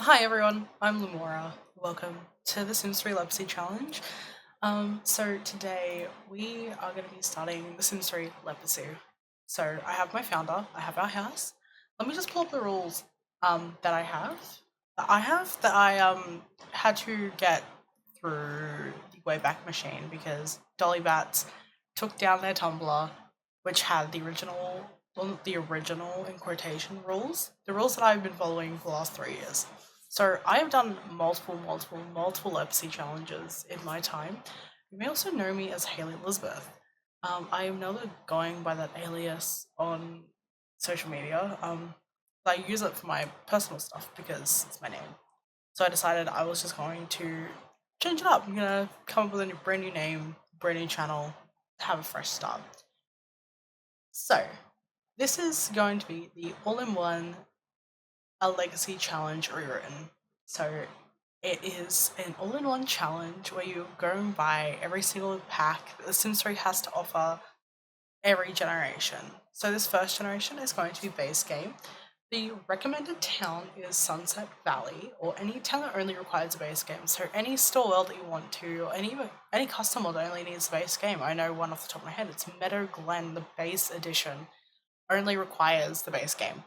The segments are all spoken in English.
Hi everyone, I'm Lamora. Welcome to the Sims 3 LEPacy challenge. So today we are going to be starting the Sims 3 LEPacy. So I have my founder, I have our house. Let me just pull up the rules that I have. I had to get through the Wayback Machine because Dollybats took down their Tumblr, which had the original in quotation rules, the rules that I've been following for the last 3 years. So I have done multiple LEPacy challenges in my time. You may also know me as Haley Elizabeth. I am no longer going by that alias on social media. I use it for my personal stuff because it's my name. So I decided I was just going to change it up. I'm gonna come up with a brand new name, brand new channel, have a fresh start. So this is going to be the all-in-one a legacy challenge rewritten. So it is an all-in-one challenge where you're going by every single pack that the Sims 3 has to offer every generation. So this first generation is going to be base game. The recommended town is Sunset Valley, or any town that only requires a base game. So any store world that you want to, or any custom world only needs a base game. I know one off the top of my head. It's Meadow Glen, the base edition, only requires the base game.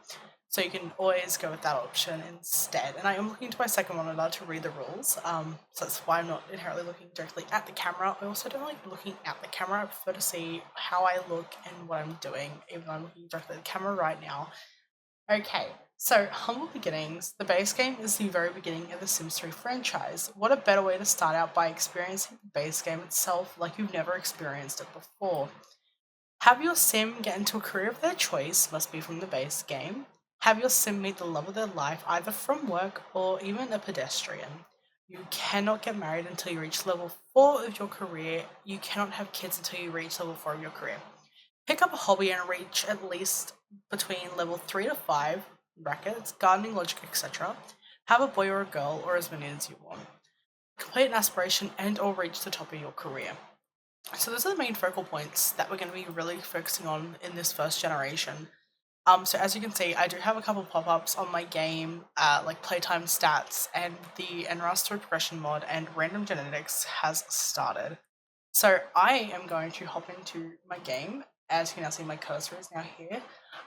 So you can always go with that option instead. And I am looking to my second monitor to read the rules. So that's why I'm not inherently looking directly at the camera. I also don't like looking at the camera. I prefer to see how I look and what I'm doing, even though I'm looking directly at the camera right now. Okay, so humble beginnings. The base game is the very beginning of the Sims 3 franchise. What a better way to start out by experiencing the base game itself like you've never experienced it before. Have your sim get into a career of their choice, must be from the base game. Have your sim meet the love of their life either from work or even a pedestrian. You cannot get married until you reach level 4 of your career. You cannot have kids until you reach level 4 of your career. Pick up a hobby and reach at least between level 3 to 5, brackets, gardening, logic, etc. Have a boy or a girl, or as many as you want. Complete an aspiration and or reach the top of your career. So those are the main focal points that we're going to be really focusing on in this first generation. So as you can see, I do have a couple pop-ups on my game, like playtime stats, and the NRAS through progression mod and random genetics has started. So I am going to hop into my game. As you can now see, my cursor is now here.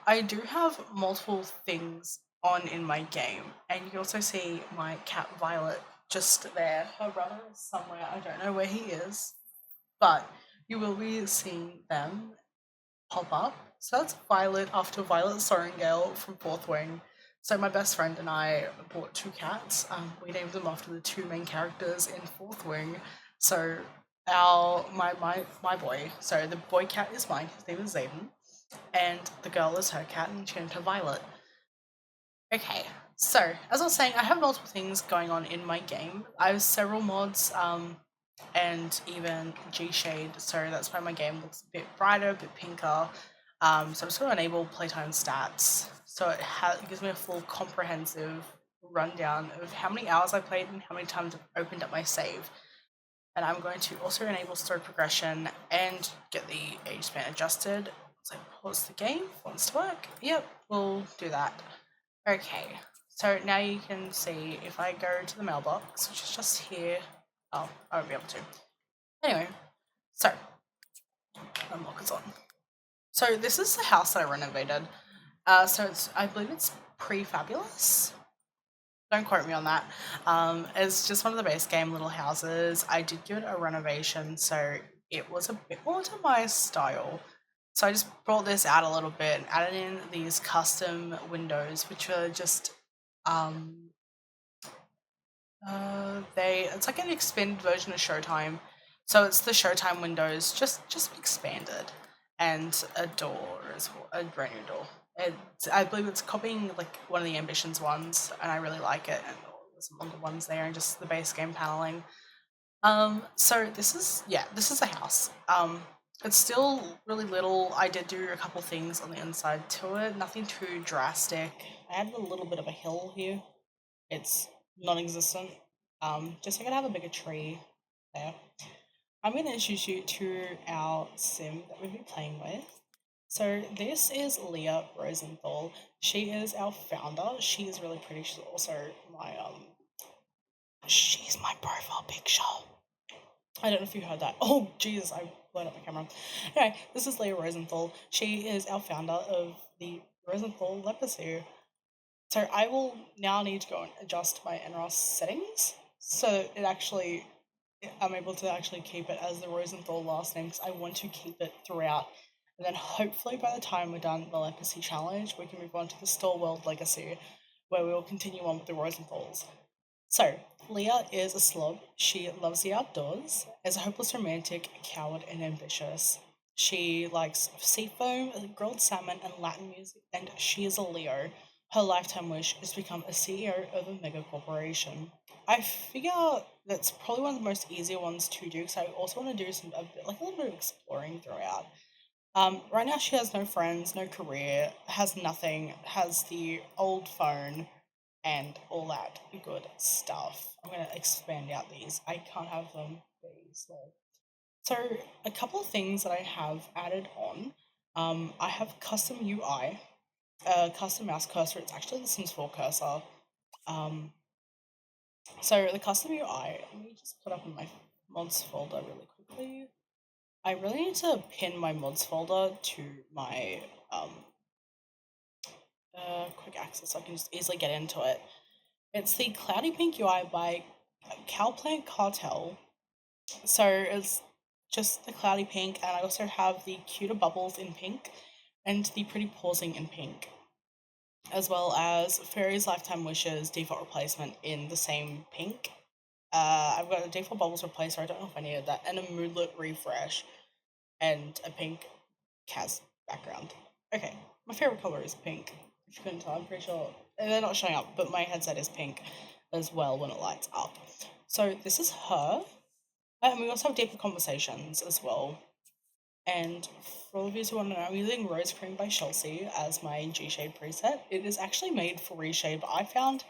I do have multiple things on in my game, and you can also see my cat Violet just there. Her brother is somewhere. I don't know where he is, but you will be seeing them pop up. So that's Violet after Violet Sorengale from Fourth Wing. So my best friend and I bought two cats. We named them after the two main characters in Fourth Wing. So my boy. So the boy cat is mine. His name is Zayden, and the girl is her cat, and she named her Violet. Okay. So as I was saying, I have multiple things going on in my game. I have several mods. And even G-Shade, so that's why my game looks a bit brighter, a bit pinker. So I'm just going to enable playtime stats, so it gives me a full comprehensive rundown of how many hours I played and how many times I've opened up my save. And I'm going to also enable story progression and get the age span adjusted. So pause the game, wants to work. Yep, we'll do that. Okay, so now you can see if I go to the mailbox, which is just here. Oh, I won't be able to. Anyway, so unlock is on. So this is the house that I renovated. So I believe it's pre-fabulous. Don't quote me on that. It's just one of the base game little houses. I did give it a renovation, so it was a bit more to my style. So I just brought this out a little bit and added in these custom windows, which are just it's like an expanded version of Showtime. So it's the Showtime windows just expanded, and a door as well, a brand new door. I believe it's copying like one of the Ambitions ones, and I really like it. And there's some longer ones there, and just the base game paneling. So this is a house. It's still really little. I did do a couple things on the inside to it, nothing too drastic. I added a little bit of a hill here. It's non-existent. Just so I can have a bigger tree there. I'm going to introduce you to our sim that we've been playing with. So this is Leah Rosenthal. She is our founder. She is really pretty. She's also my she's my profile picture. I don't know if you heard that. Oh Jesus, I blowed up my camera. Anyway, this is Leah Rosenthal. She is our founder of the Rosenthal LEPacy. So I will now need to go and adjust my NROS settings so it actually I'm able to actually keep it as the Rosenthal last name because I want to keep it throughout. And then hopefully by the time we're done the Legacy Challenge, we can move on to the Store World Legacy, where we will continue on with the Rosenthals. So, Leah is a slob. She loves the outdoors, is a hopeless romantic, coward, and ambitious. She likes seafoam, grilled salmon, and Latin music, and she is a Leo. Her lifetime wish is to become a CEO of a mega corporation. I figure that's probably one of the most easier ones to do because I also want to do some a bit, like a little bit of exploring throughout. Right now she has no friends, no career, has nothing, has the old phone, and all that good stuff. I'm gonna expand out these. I can't have them be small. So a couple of things that I have added on. I have custom UI, custom mouse cursor. It's actually the Sims 4 cursor. Um, so the custom UI, let me just put up in my mods folder really quickly. I really need to pin my mods folder to my quick access so I can just easily get into it. It's the Cloudy Pink UI by Cowplant Cartel. So it's just the cloudy pink, and I also have the cuter bubbles in pink and the pretty pausing in pink, as well as Fairy's Lifetime Wishes default replacement in the same pink. I've got a default bubbles replacer, I don't know if I needed that, and a moodlet refresh, and a pink Kaz background. Okay, my favorite color is pink. If you couldn't tell, I'm pretty sure they're not showing up, but my headset is pink as well when it lights up. So this is her. And we also have deeper conversations as well. And for all of you who want to know, I'm using Rose Cream by Chelsea as my G-Shade preset. It is actually made for Reshade, but I found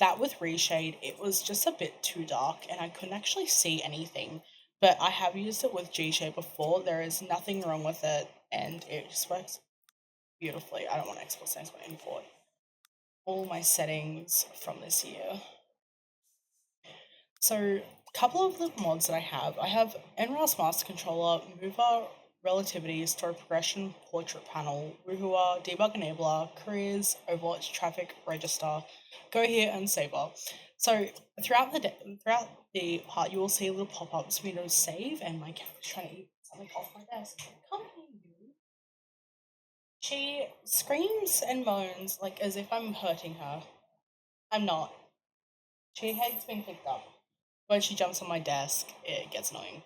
that with Reshade, it was just a bit too dark and I couldn't actually see anything. But I have used it with G-Shade before. There is nothing wrong with it and it just works beautifully. I don't want to export settings, but import all my settings from this year. So, a couple of the mods that I have NRAS Master Controller, Mover, Relativity, Story Progression, Portrait Panel, Wuhua, Debug Enabler, Careers, Overwatch, Traffic, Register, Go Here, and Saver. So, throughout the part, you will see little pop-ups for me to save, and my cat is trying to eat something off my desk. Come here, you. She screams and moans like as if I'm hurting her. I'm not. She hates being picked up. When she jumps on my desk, it gets annoying.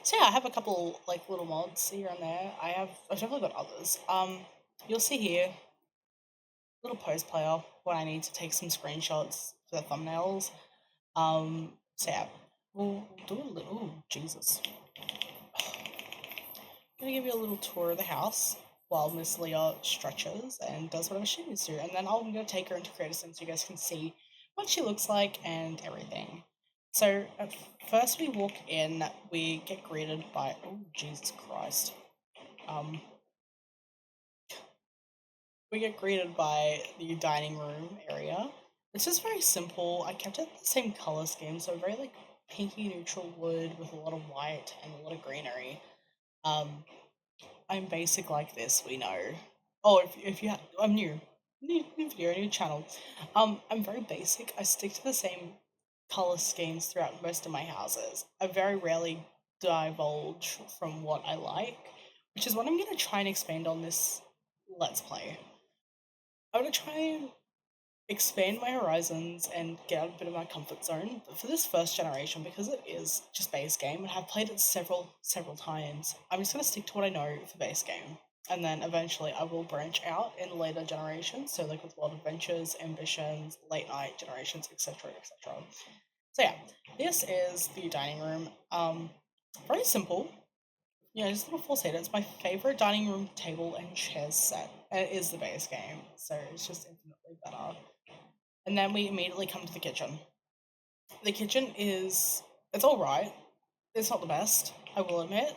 So yeah, I have a couple like little mods here and there. I've definitely got others. You'll see here, little post player when I need to take some screenshots for the thumbnails. So yeah, we'll do a little. Oh, Jesus. I'm gonna give you a little tour of the house while Miss Leah stretches and does whatever she needs to, and then I'm gonna take her into Creator Sim so you guys can see what she looks like and everything. So at first we walk in, we get greeted by oh Jesus Christ. Um, we get greeted by the dining room area. It's just very simple. I kept it the same color scheme, so very like pinky neutral wood with a lot of white and a lot of greenery. Um, I'm basic like this, we know. Oh, if you have, I'm new video, new channel. I'm very basic. I stick to the same color schemes throughout most of my houses. I very rarely divulge from what I like, which is what I'm gonna try and expand on this Let's Play. I'm gonna try and expand my horizons and get out a bit of my comfort zone. But for this first generation, because it is just base game and I've played it several times, I'm just gonna stick to what I know for base game. And then eventually I will branch out in later generations, so like with World Adventures, Ambitions, Late Night generations, etc. etc. So yeah, this is the dining room. Very simple. You know, just a little four-seater. It's my favorite dining room table and chairs set. And it is the base game, so it's just infinitely better. And then we immediately come to the kitchen. The kitchen is it's all right. It's not the best, I will admit.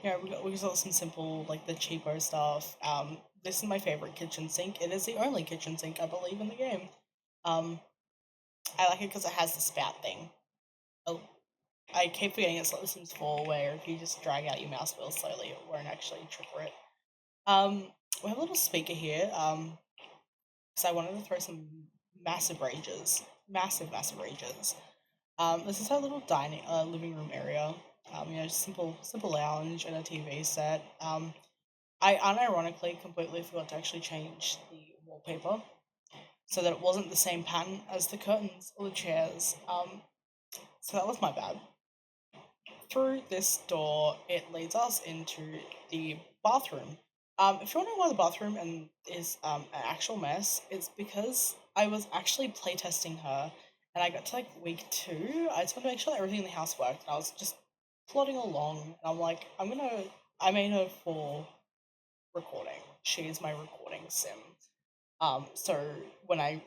Yeah, we got some simple like the cheapo stuff. This is my favorite kitchen sink. It is the only kitchen sink I believe in the game. Um, I like it because it has the spout thing. Oh, I keep forgetting it's like The Sims 4, where if you just drag out your mouse wheel slowly, it won't actually trigger it. Um, we have a little speaker here. Because I wanted to throw some massive rages, massive rages. This is our little dining, living room area. Just simple lounge and a TV set. I unironically completely forgot to actually change the wallpaper so that it wasn't the same pattern as the curtains or the chairs. So that was my bad. Through this door, it leads us into the bathroom. If you're wondering why the bathroom is an actual mess, it's because I was actually playtesting her, and I got to like week two. I just wanted to make sure that everything in the house worked. And I was just plodding along, and I'm like, I made her for recording. She is my recording sim. So when I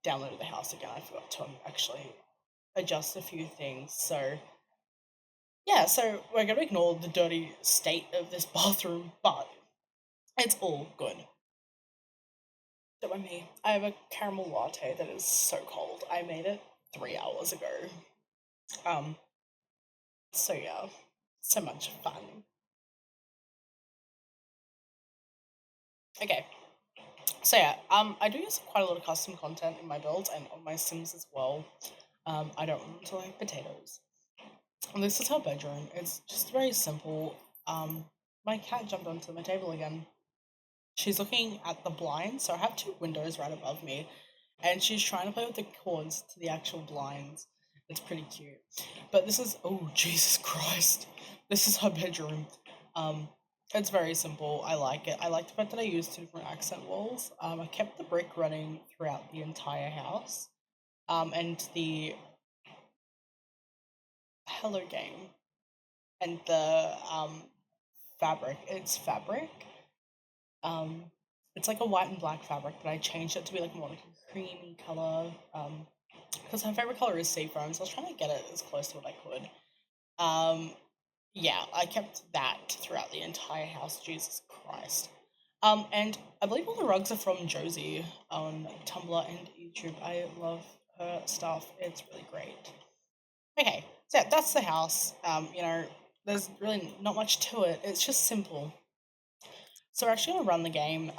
downloaded the house again, I forgot to actually adjust a few things. So yeah, so we're gonna ignore the dirty state of this bathroom, but it's all good. Don't mind me. I have a caramel latte that is so cold. I made it 3 hours ago. Um, so yeah, so much fun. Okay, so yeah, I do use quite a lot of custom content in my builds and on my Sims as well. I don't want them to like potatoes. And this is her bedroom. It's just very simple. My cat jumped onto my table again. She's looking at the blinds, so I have two windows right above me, and she's trying to play with the cords to the actual blinds. It's pretty cute. But this is oh Jesus Christ. This is her bedroom. Um it's very simple. I like it. I like the fact that I used two different accent walls. I kept the brick running throughout the entire house. And the hello game and the fabric. It's fabric. Um, it's like a white and black fabric, but I changed it to be like more like a creamy color. Because my favorite color is seafoam, so I was trying to get it as close to what I could. Um, yeah, I kept that throughout the entire house. Jesus Christ. And I believe all the rugs are from Josie on Tumblr and YouTube. I love her stuff. It's really great. Okay, so yeah, that's the house. There's really not much to it. It's just simple. So we're actually gonna run the game.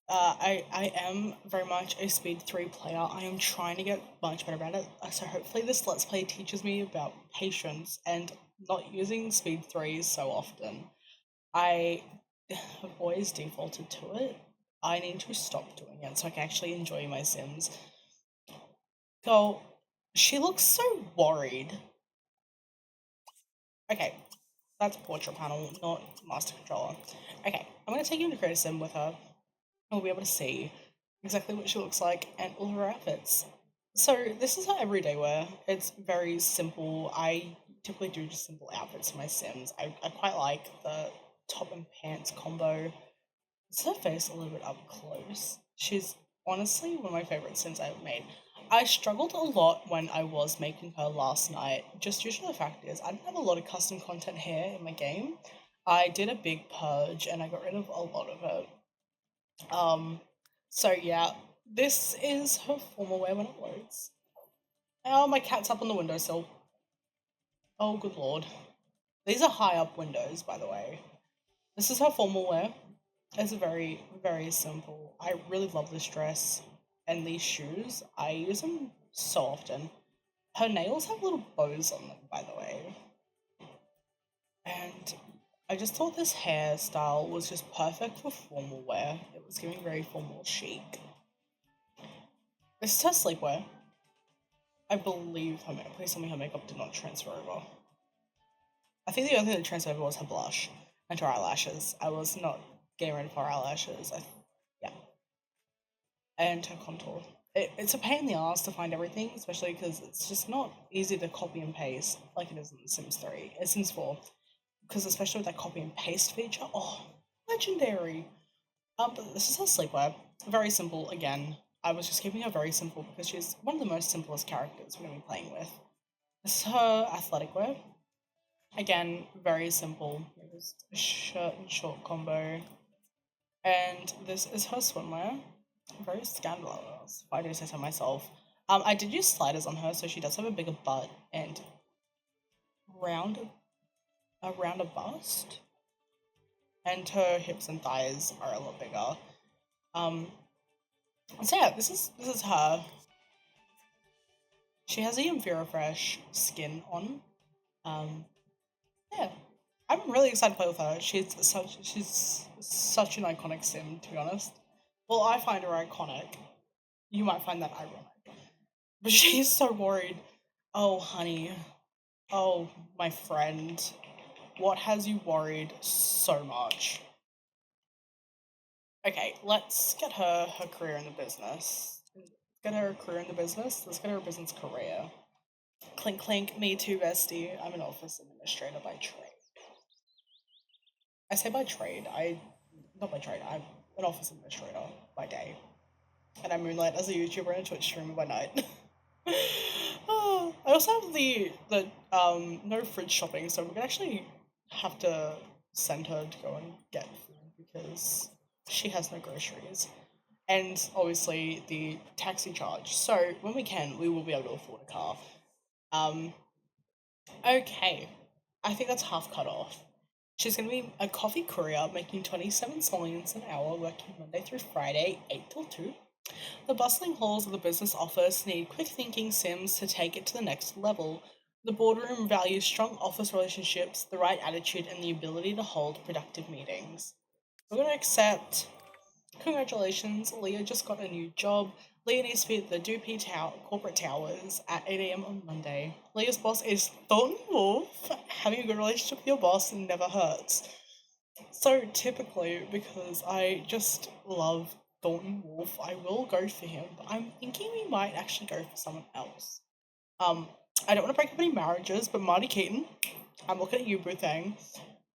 I am very much a Speed 3 player. I am trying to get much better at it. So hopefully this Let's Play teaches me about patience and not using Speed 3 so often. I have always defaulted to it. I need to stop doing it so I can actually enjoy my Sims. So she looks so worried. Okay, that's portrait panel, not master controller. Okay, I'm gonna take you into Creator Sim with her. We'll be able to see exactly what she looks like and all her outfits. So this is her everyday wear. It's very simple. I typically do just simple outfits for my Sims. I quite like the top and pants combo. Is her face a little bit up close? She's honestly one of my favorite Sims I've made. I struggled a lot when I was making her last night, just due to the fact is I didn't have a lot of custom content here in my game. I did a big purge and I got rid of a lot of it. Um, so yeah, this is her formal wear when it loads. Oh, my cat's up on the windowsill. Oh, good lord. These are high up windows, by the way. This is her formal wear. It's very simple. I really love this dress and these shoes. I use them so often. Her nails have little bows on them, by the way. And I just thought this hairstyle was just perfect for formal wear. It was giving very formal chic. This is her sleepwear. I believe her makeup. Please tell me her makeup did not transfer over. I think the only thing that transferred over was her blush and her eyelashes. I was not getting ready for her eyelashes. Yeah, and her contour. It's a pain in the ass to find everything, especially because it's just not easy to copy and paste like it is in Sims 3, Sims 4. Because especially with that copy and paste feature, oh, legendary. But this is her sleepwear. Very simple again. I was just keeping her very simple because she's one of the most simplest characters we're going to be playing with. This is her athletic wear. Again, very simple. Just a shirt and short combo. And this is her swimwear. Very scandalous, if I do say so myself. I did use sliders on her, so she does have a bigger butt and round around a bust, and her hips and thighs are a lot bigger. Um, so yeah, this is her. She has a Yumvira Fresh skin on. Um, yeah, I'm really excited to play with her. She's such an iconic sim, to be honest. Well, I find her iconic. You might find that ironic, but she's so worried. Oh, honey. Oh, my friend. What has you worried so much? Okay, let's get her career in the business. Get her a career in the business. Let's get her a business career. Clink clink, me too, bestie. I'm an office administrator by trade. I say by trade. Not by trade. I'm an office administrator by day, and I moonlight as a YouTuber and a Twitch streamer by night. Oh, I also have the no fridge shopping, so we're gonna actually have to send her to go and get food because she has no groceries. And obviously the taxi charge. So when we can, we will be able to afford a car. Um, okay, I think that's half cut off. She's going to be a coffee courier making 27 simoleons an hour, working Monday through Friday, 8 till 2. The bustling halls of the business office need quick thinking Sims to take it to the next level. The boardroom values strong office relationships, the right attitude, and the ability to hold productive meetings. We're going to accept. Congratulations, Leah just got a new job. Leah needs to be at the Doopy corporate towers at 8 a.m. on Monday. Leah's boss is Thornton Wolf. Having a good relationship with your boss never hurts. So typically, because I just love Thornton Wolf, I will go for him, but I'm thinking we might actually go for someone else. Um, I don't want to break up any marriages, but Marty Keaton, I'm looking at you, Boo Thang,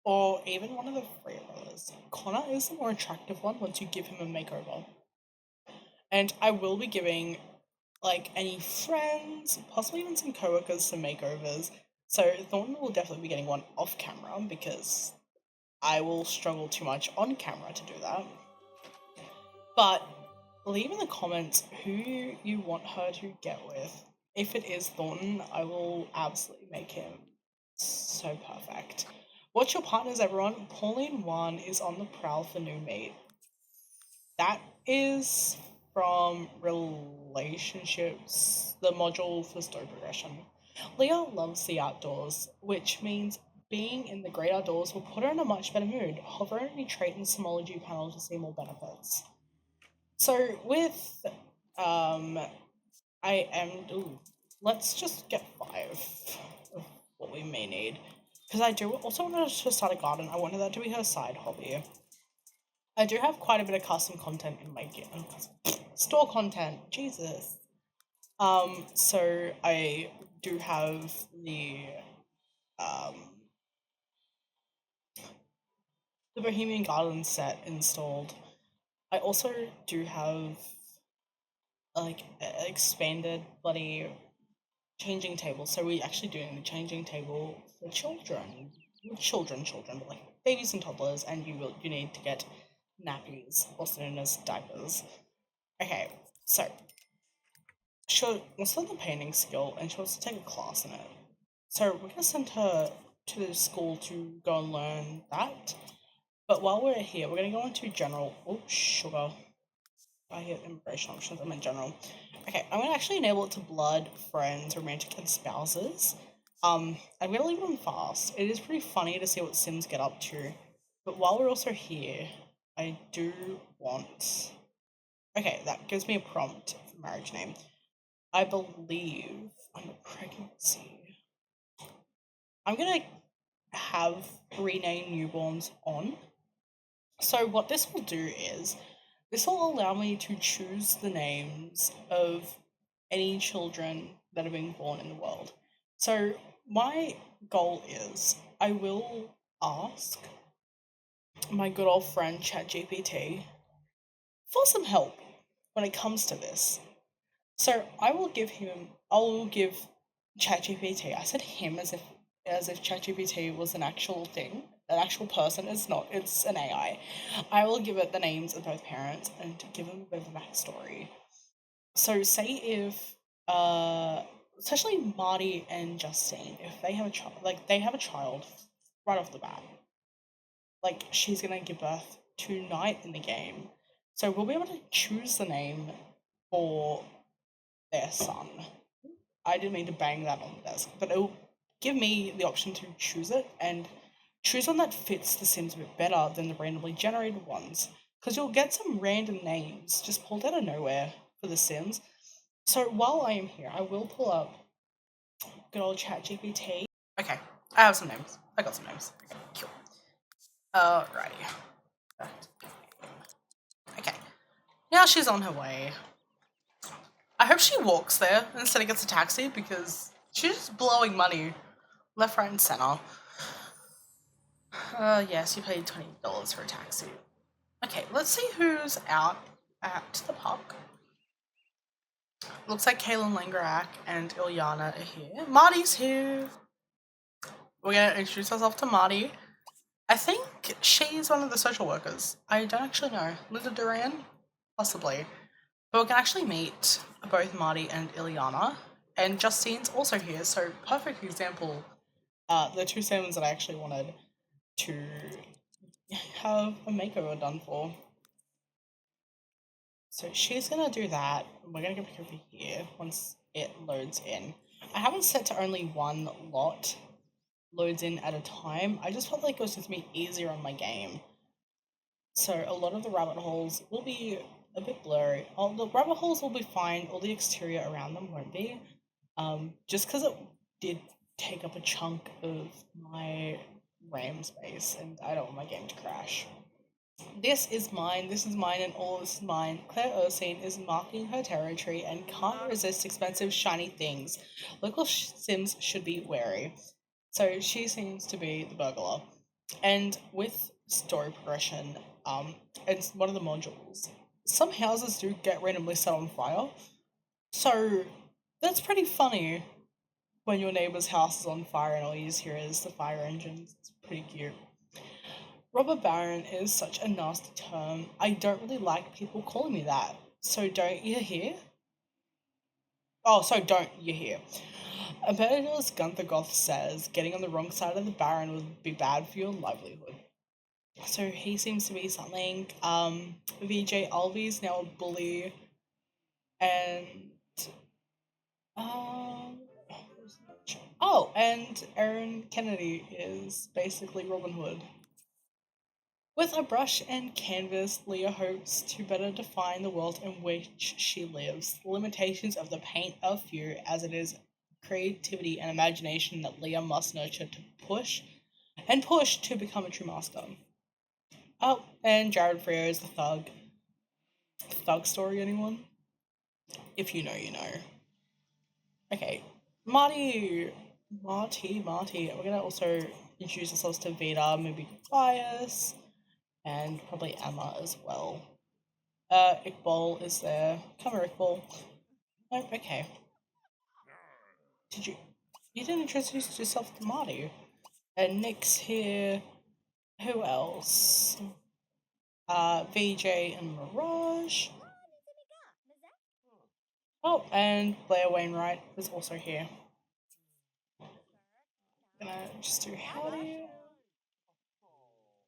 or even one of the Freya brothers. Connor is the more attractive one once you give him a makeover. And I will be giving like any friends, possibly even some coworkers, some makeovers. So Thornton will definitely be getting one off camera because I will struggle too much on camera to do that. But leave in the comments who you want her to get with. If it is Thornton, I will absolutely make him so perfect. Watch your partners, everyone. Pauline 1 is on the prowl for new mate. That is from Relationships, the module for story progression. Leah loves the outdoors, which means being in the great outdoors will put her in a much better mood. Hover on any trait in the Simology panel to see more benefits. So with I am let's just get 5 of what we may need. Because I do also want her to start a garden. I wanted that to be her side hobby. I do have quite a bit of custom content in my game. Store content, Jesus. So I do have um the Bohemian Garden set installed. I also do have like expanded bloody changing table. So we actually doing the changing table for children, but like babies and toddlers, and you need to get nappies, also known as diapers. Okay, so she wants to learn the painting skill, and she wants to take a class in it. So we're gonna send her to the school to go and learn that. But while we're here, we're gonna go into general. Oh, sugar. I hit immigration options. I'm in general. Okay, I'm gonna actually enable it to blood, friends, romantic, and spouses. I'm gonna leave it on fast. It is pretty funny to see what Sims get up to. But while we're also here, I do want. Okay, that gives me a prompt for marriage name. I believe under pregnancy. I'm gonna have rename newborns on. So what this will do is this will allow me to choose the names of any children that are being born in the world. So my goal is I will ask my good old friend ChatGPT for some help when it comes to this. So I will give ChatGPT, I said him as if as if ChatGPT was an actual thing, an actual person. It's not, it's an AI. I will give it the names of both parents and give them a bit of a backstory. So, say if, uh, especially Marty and Justine, if they have a child, like they have a child right off the bat, like she's gonna give birth tonight in the game. So we'll be able to choose the name for their son. I didn't mean to bang that on the desk, but it'll give me the option to choose it and choose one that fits the Sims a bit better than the randomly generated ones. Because you'll get some random names just pulled out of nowhere for the Sims. So while I am here, I will pull up good old ChatGPT. Okay, I have some names. I got some names. Okay, cool. Alrighty. Okay, now she's on her way. I hope she walks there instead of gets a taxi because she's just blowing money left, right, and center. Yes, you paid $20 for a taxi. Okay, let's see who's out at the park. Looks like Kaylin Langrak and Ilyana are here. Marty's here. We're gonna introduce ourselves to Marty. I think she's one of the social workers. I don't actually know. Linda Duran? Possibly. But we can actually meet both Marty and Ilyana. And Justine's also here, so perfect example. The two Sims that I actually wanted to have a makeover done for. So she's gonna do that. We're gonna go back over here once it loads in. I haven't set to only one lot loads in at a time. I just felt like it was just me easier on my game. So a lot of the rabbit holes will be a bit blurry. All the rabbit holes will be fine. All the exterior around them won't be. Just because it did take up a chunk of my RAM space, and I don't want my game to crash. This is mine, and all this is mine. Claire Ursine is marking her territory and can't resist expensive, shiny things. Local Sims should be wary. So she seems to be the burglar. And with story progression, it's one of the modules. Some houses do get randomly set on fire. So that's pretty funny when your neighbor's house is on fire and all you just hear is the fire engines. It's pretty cute. Robber Baron is such a nasty term. I don't really like people calling me that. So don't you hear? Oh, so don't you hear? Imperialist Gunther Goth says getting on the wrong side of the Baron would be bad for your livelihood. So he seems to be something. VJ Alvy's now a bully. And um oh, and Aaron Kennedy is basically Robin Hood. With a brush and canvas, Leah hopes to better define the world in which she lives. The limitations of the paint are few, as it is creativity and imagination that Leah must nurture to push to become a true master. Oh, and Jared Freer is the thug. Thug story, anyone? If you know, you know. Okay, Marty. We're gonna also introduce ourselves to Vita, maybe Tobias, and probably Emma as well. Iqbal is there. Come here, Iqbal. Oh, okay. Did you? You didn't introduce yourself to Marty. And Nick's here. Who else? VJ and Mirage. Oh, and Blair Wainwright is also here. Gonna just do howdy.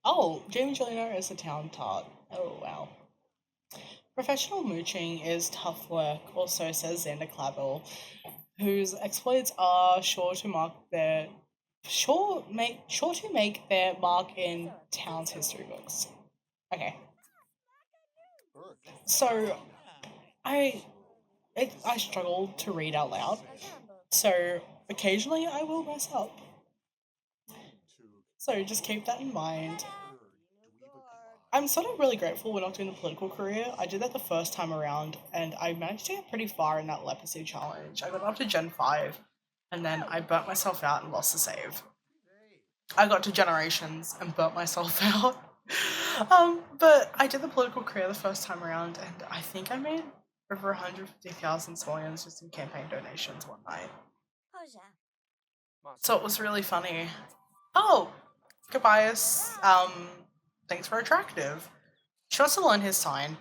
Oh, Jamie Jolino is the town tart. Oh, wow. Professional mooching is tough work, also says Xander Clavel, whose exploits are sure to make their mark in town's history books. Okay. So I I struggle to read out loud. So occasionally I will mess up. So just keep that in mind. I'm sort of really grateful we're not doing the political career. I did that the first time around, and I managed to get pretty far in that LEPacy challenge. I got up to Gen 5, and then I burnt myself out and lost the save. I got to Generations and burnt myself out. But I did the political career the first time around, and I think I made over 150,000 simoleons just in campaign donations one night. So it was really funny. Oh, Tobias, thanks for attractive. She wants to learn his sign.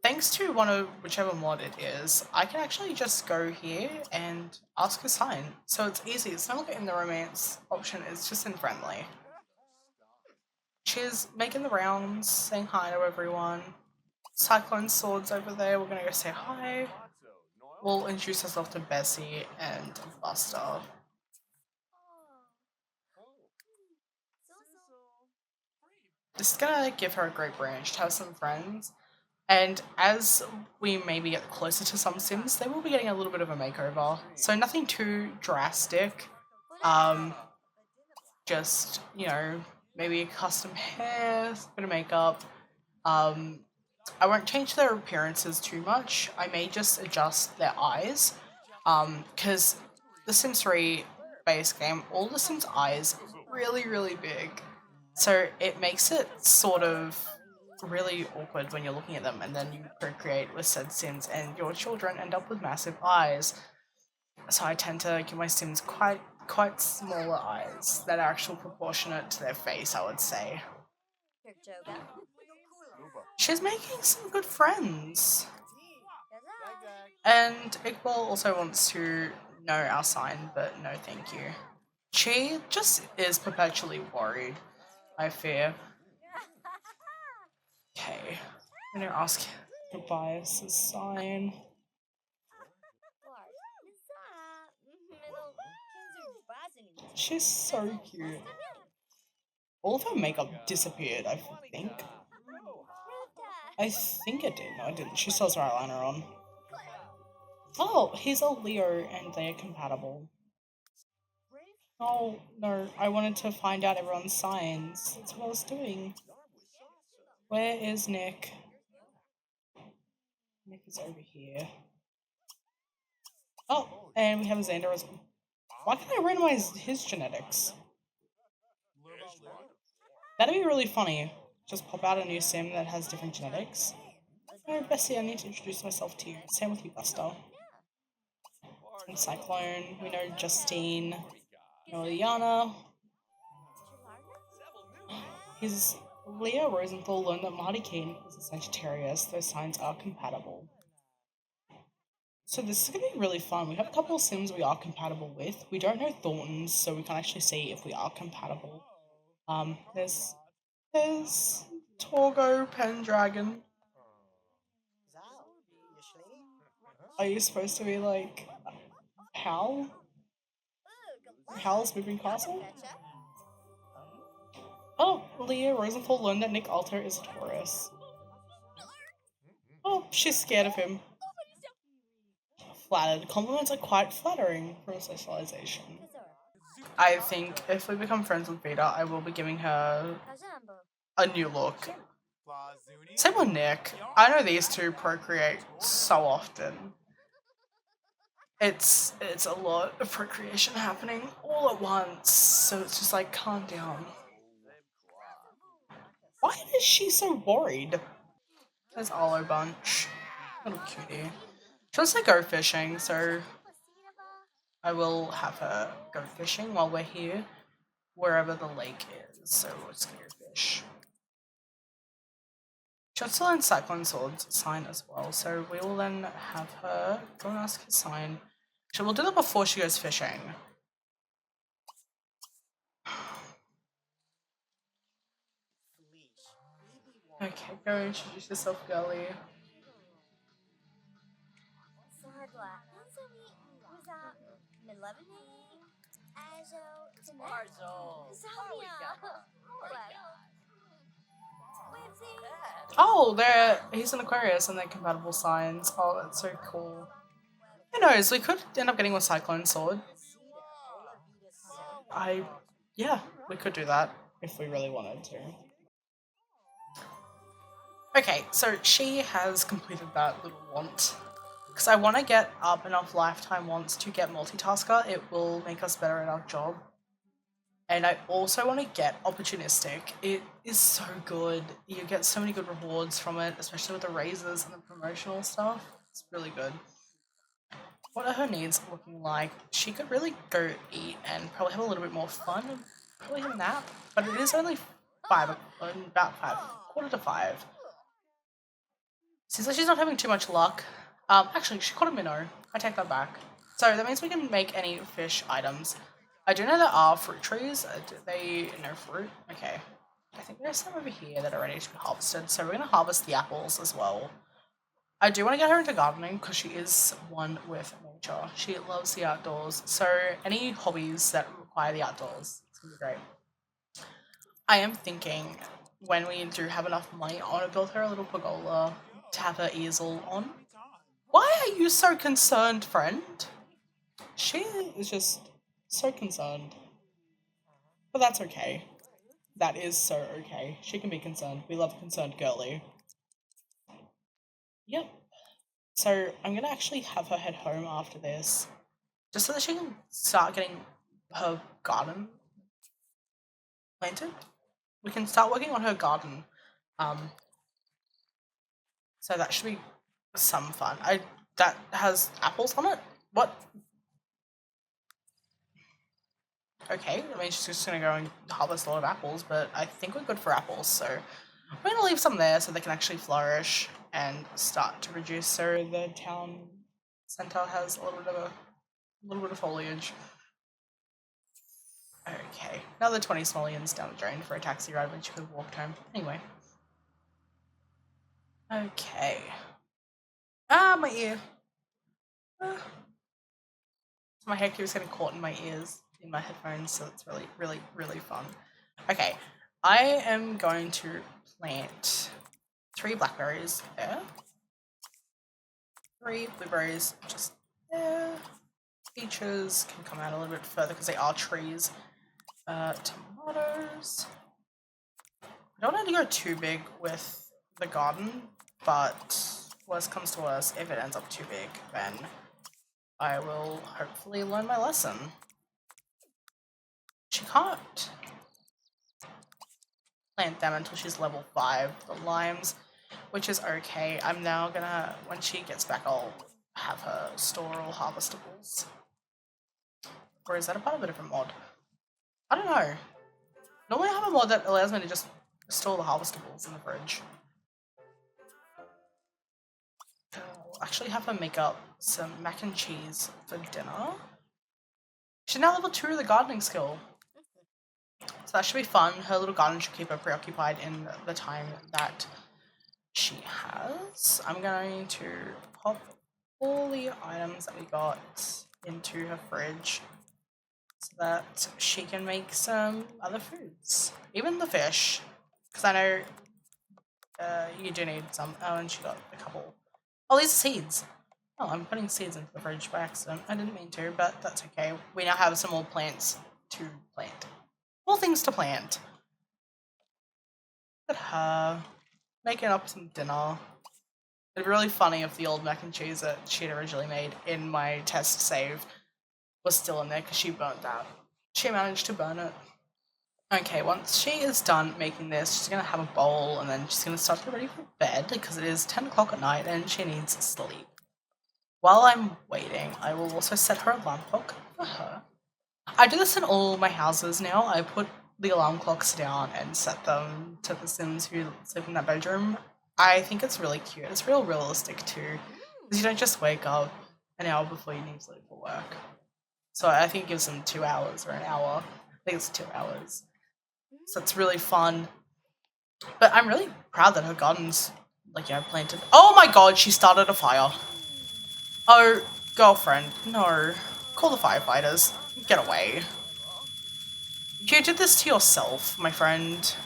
Thanks to one of whichever mod it is, I can actually just go here and ask his sign. So it's easy. It's not like in the romance option, it's just in friendly. She's making the rounds, saying hi to everyone. Cyclone Sword's over there, we're gonna go say hi. We'll introduce ourselves to Bessie and Buster. This is gonna give her a great branch to have some friends. And as we maybe get closer to some Sims, they will be getting a little bit of a makeover. So nothing too drastic. Um, just, maybe a custom hair, a bit of makeup. Um, I won't change their appearances too much. I may just adjust their eyes. Because the Sims 3 base game, all the Sims' eyes are really, really big. So it makes it sort of really awkward when you're looking at them and then you procreate with said Sims and your children end up with massive eyes. So I tend to give my Sims quite smaller eyes that are actually proportionate to their face, I would say. She's making some good friends. And Iqbal also wants to know our sign, but no thank you. She just is perpetually worried, I fear. Okay, I'm gonna ask Tobias' sign. She's so cute. All of her makeup disappeared, I think. I think it did. No, it didn't. She still has her eyeliner on. Oh, he's a Leo and they're compatible. Oh, no, I wanted to find out everyone's signs. That's what I was doing. Where is Nick? Nick is over here. Oh, and we have Xander as well. Why can't I randomize his genetics? That'd be really funny. Just pop out a new sim that has different genetics. Oh, Bessie, I need to introduce myself to you. Same with you, Buster. And Cyclone, we know Justine, Noliana. His Leah Rosenthal learned that Marty Keane is a Sagittarius. Those signs are compatible. So this is going to be really fun. We have a couple of Sims we are compatible with. We don't know Thornton's, so we can actually see if we are compatible. There's Torgo Pendragon. Are you supposed to be like Hal? Hal's moving castle? Oh, Leah Rosenthal learned that Nick Alter is a Taurus. Oh, she's scared of him. Flattered. Compliments are quite flattering for socialization. I think if we become friends with Vita, I will be giving her a new look. Same with Nick. I know these two procreate so often. It's a lot of procreation happening all at once, so it's just like, calm down. Why is she so worried? There's Aloe Bunch. Little cutie. She wants to go fishing, so I will have her go fishing while we're here, wherever the lake is. So let's go fish. She wants to learn Cyclone Sword's sign as well, so we will then have her go and ask his sign. So we'll do that before she goes fishing. Okay, go introduce yourself, girlie. Oh, he's an Aquarius and they're compatible signs. Oh, that's so cool. Who knows? We could end up getting a Cyclone Sword. Yeah, we could do that if we really wanted to. Okay, so she has completed that little want. Because I want to get up enough lifetime wants to get multitasker. It will make us better at our job. And I also want to get opportunistic. It is so good. You get so many good rewards from it, especially with the raises and the promotional stuff. It's really good. what are her needs looking like? She could really go eat and probably have a little bit more fun and probably have a nap. But it is only about 5, quarter to 5. Seems like she's not having too much luck. Actually, she caught a minnow. I take that back. So that means we can make any fish items. I do know there are fruit trees. Do they no fruit? Okay. I think there's some over here that are ready to be harvested. So we're going to harvest the apples as well. I do want to get her into gardening because she is one with nature. She loves the outdoors. So any hobbies that require the outdoors, it's going to be great. I am thinking when we do have enough money, I want to build her a little pergola to have her easel on. Why are you so concerned, friend? She is just so concerned. But that's okay. That is so okay. She can be concerned. We love a concerned girly. Yep. So I'm gonna actually have her head home after this, just so that she can start getting her garden planted. We can start working on her garden. Um, so that should be some fun. That has apples on it. What? Okay, I mean she's just gonna go and harvest a lot of apples, but I think we're good for apples. So we're gonna leave some there so they can actually flourish and start to produce. So the town center has a little bit of foliage. Okay, another 20 simoleons down the drain for a taxi ride when she could have walked home. Anyway. Okay. Ah, my ear. Ah. My hair keeps getting caught in my ears, in my headphones, so it's really, really, really fun. Okay, I am going to plant 3 blackberries there. 3 blueberries just there. Peaches can come out a little bit further because they are trees. Tomatoes. I don't want to go too big with the garden, but worst comes to worst, if it ends up too big, then I will hopefully learn my lesson. She can't plant them until she's level 5, the limes, which is okay. I'm now gonna, when she gets back, I'll have her store all harvestables. Or is that a part of a different mod? I don't know. Normally I have a mod that allows me to just store the harvestables in the fridge. I'll actually have her make up some mac and cheese for dinner. She's now level 2 of the gardening skill. So that should be fun. Her little garden should keep her preoccupied in the time that she has. I'm going to pop all the items that we got into her fridge so that she can make some other foods. Even the fish, because I know you do need some. Oh, and she got a couple. Oh, these are seeds. Oh, I'm putting seeds into the fridge by accident. I didn't mean to, but that's okay. We now have some more plants to plant. More things to plant. Look at her making up some dinner. It'd be really funny if the old mac and cheese that she had originally made in my test save was still in there because she burnt that. She managed to burn it. Okay, once she is done making this, she's going to have a bowl and then she's going to start to get ready for bed because it is 10 o'clock at night and she needs sleep. While I'm waiting, I will also set her alarm clock for her. I do this in all my houses now. I put the alarm clocks down and set them to the Sims who sleep in that bedroom. I think it's really cute. It's real realistic too, because you don't just wake up an hour before you need to leave for work. So I think it gives them 2 hours or an hour. I think it's 2 hours. So it's really fun. But I'm really proud that her garden's, like, planted. Oh my god, she started a fire. Oh, girlfriend, no. Call the firefighters. Get away. You did this to yourself, my friend.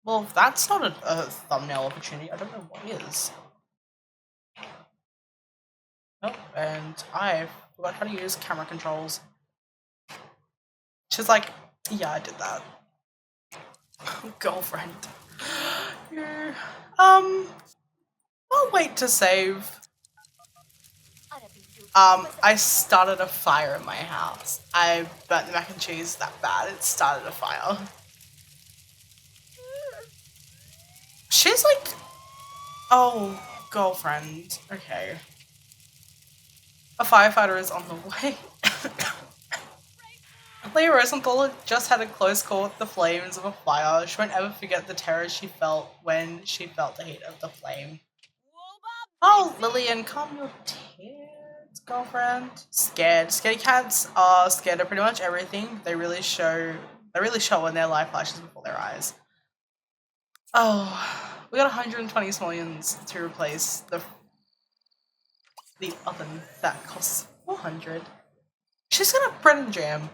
Well, if that's not a thumbnail opportunity, I don't know what is. Oh, and I forgot how to use camera controls. She's like, yeah, I did that. Girlfriend. Yeah. I'll wait to save. I started a fire in my house. I burnt the mac and cheese that bad, it started a fire. She's like, oh, girlfriend. Okay. A firefighter is on the way. Leigha Rosenthal just had a close call with the flames of a fire. She won't ever forget the terror she felt when she felt the heat of the flame. Oh, Lillian, calm your tits, girlfriend. Scared. Scaredy cats are scared of pretty much everything. They really show when their life flashes before their eyes. Oh, we got 120 simoleons to replace the oven that costs 400. She's gonna bread and jam.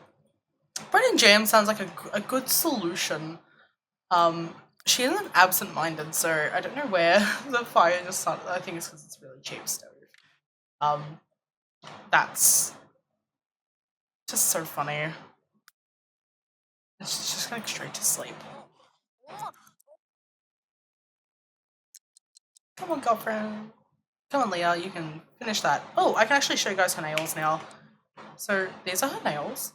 Bread and jam sounds like a good solution. She isn't absent-minded, so I don't know where the fire just started. I think it's because it's a really cheap stove. That's just so funny. She's just going straight to sleep. Come on, girlfriend. Come on, Leigha, you can finish that. Oh, I can actually show you guys her nails now. So these are her nails.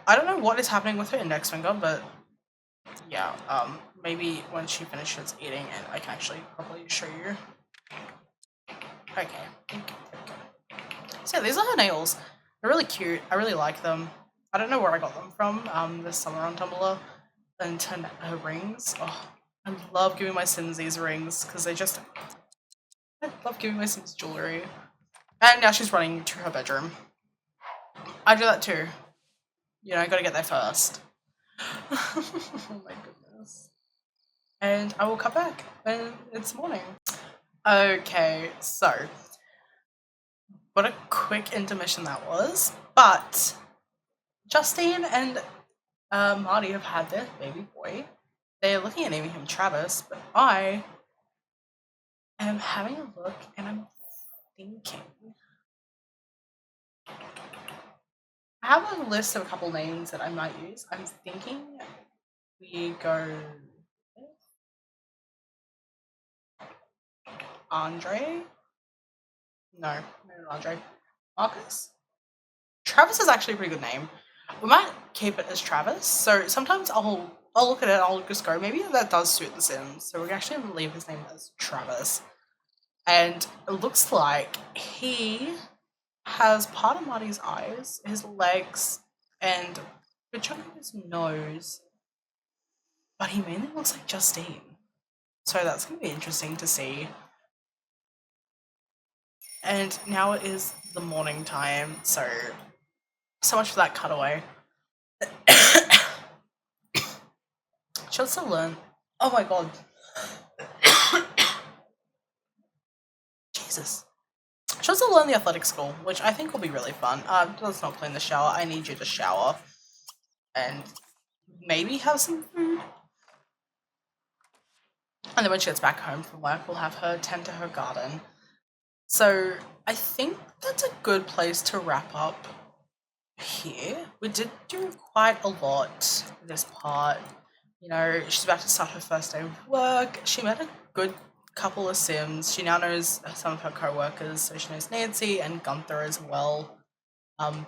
I don't know what is happening with her index finger, but yeah, maybe when she finishes eating and I can actually probably show you. Okay. So yeah, these are her nails. They're really cute. I really like them. I don't know where I got them from this summer on Tumblr. And her rings. Oh, I love giving my Sims these rings because I love giving my Sims jewelry. And now she's running to her bedroom. I do that too. You know, I gotta get there first. Oh my goodness. And I will cut back when it's morning. Okay, so what a quick intermission that was. But Justine and Marty have had their baby boy. They're looking at naming him Travis, but I am having a look and I'm thinking. I have a list of a couple names that I might use. I'm thinking we go with Andre. No, not Andre. Marcus? Travis is actually a pretty good name. We might keep it as Travis. So sometimes I'll look at it and I'll just go, maybe that does suit the Sims. So we're actually going to leave his name as Travis. And it looks like he has part of Marty's eyes, his legs, and a chunk of his nose. But he mainly looks like Justine. So that's going to be interesting to see. And now it is the morning time, so much for that cutaway. She'll still learn. Oh my god. Jesus. She'll still learn the athletic school, which I think will be really fun. Let's not play in the shower. I need you to shower. And maybe have some food. And then when she gets back home from work, we'll have her tend to her garden. So I think that's a good place to wrap up here. We did do quite a lot this part. You know, she's about to start her first day of work. She met a good couple of Sims. She now knows some of her co-workers, so she knows Nancy and Gunther as well.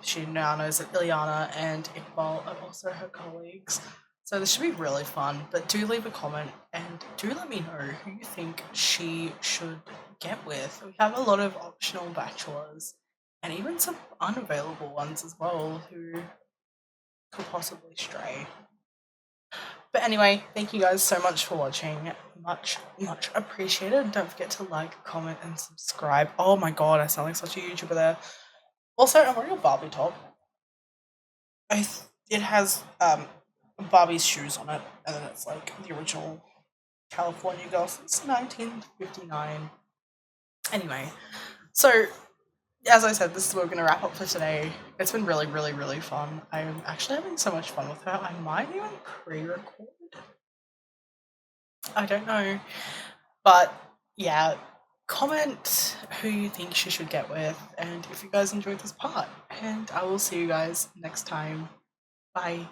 She now knows that Ileana and Iqbal are also her colleagues. So this should be really fun, but do leave a comment and do let me know who you think she should get with. We have a lot of optional bachelors and even some unavailable ones as well who could possibly stray. But anyway, thank you guys so much for watching. Much appreciated. Don't forget to like, comment, and subscribe. Oh my god, I sound like such a YouTuber there. Also, I'm wearing a Barbie top. It has Barbie's shoes on it, and then it's like the original California girl since 1959. Anyway, so as I said, this is what we're going to wrap up for today. It's been really, really, really fun. I'm actually having so much fun with her. I might even pre-record. I don't know. But yeah, comment who you think she should get with and if you guys enjoyed this part. And I will see you guys next time. Bye.